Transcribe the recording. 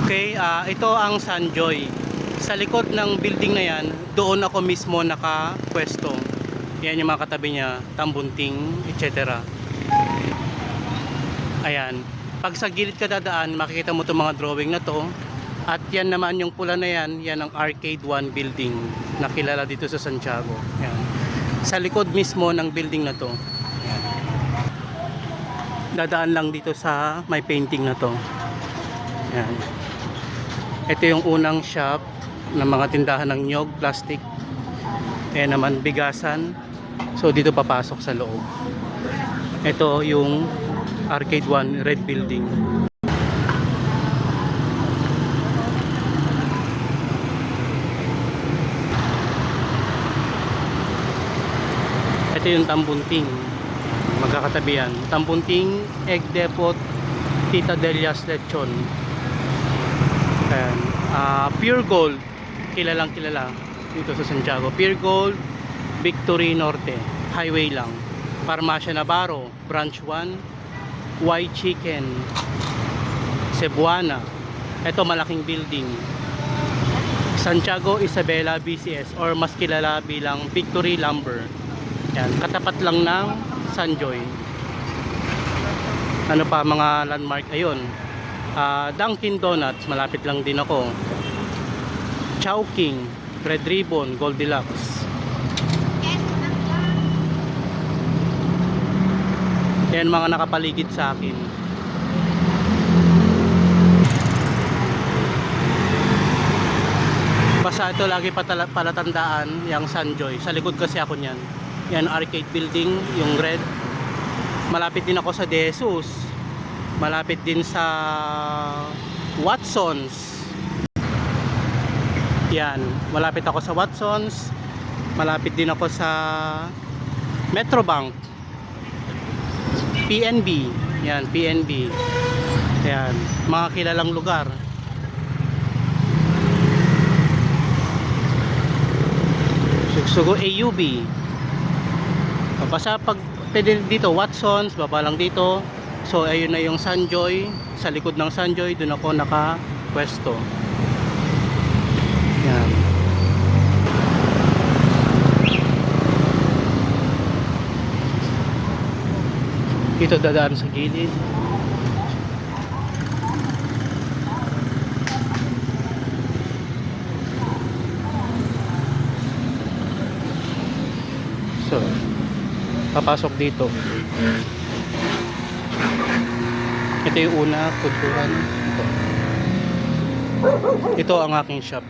Okay, ito ang Sunjoy. Sa likod ng building na yan, doon ako mismo nakapwesto. Yan yung mga katabi niya, Tambunting, etc. Ayan. Pag sa gilid ka dadaan, makikita mo itong mga drawing na to. At yan naman yung pula na yan, yan ang Arcade 1 building na kilala dito sa Santiago. Yan. Sa likod mismo ng building na to. Yan. Dadaan lang dito sa may painting na to. Yan. Ito yung unang shop ng mga tindahan ng nyog, plastic. Ayan naman, bigasan. So dito papasok sa loob. Ito yung Arcade 1 red building. Ito yung Tambunting. Magkakatabi yan. Tambunting, Egg Depot, Tita Delia's Lechon. Ayan. Pure Gold, kilalang kilala dito sa Santiago. Pure Gold, Victory Norte, highway lang. Farmacia Navarro, Branch 1, Y Chicken, Cebuana. Ito malaking building. Santiago Isabela BCS or mas kilala bilang Victory Lumber. Yan, katapat lang ng Sunjoy. Ano pa mga landmark ayun? Dunkin Donuts, malapit lang din ako. Chowking, Red Ribbon, Goldilocks. Yan mga nakapaligid sa akin. Basta ito lagi palatandaan yung Sunjoy. Sa likod kasi ako niyan. Yan arcade building, yung red. Malapit din ako sa De Jesus. Malapit din sa Watsons. Yan, malapit ako sa Watsons. Malapit din ako sa Metrobank. PNB. Yan, PNB. Yan, mga kilalang lugar. Sugsugo AUB. Basta pag pwede dito Watsons, baba lang dito. So ayun na yung Sunjoy. Sa likod ng Sunjoy, doon ako nakapwesto. Yan. Dito dadaan sa gilid. So papasok dito. Ito yung una, kulturan. Ito ang aking shop.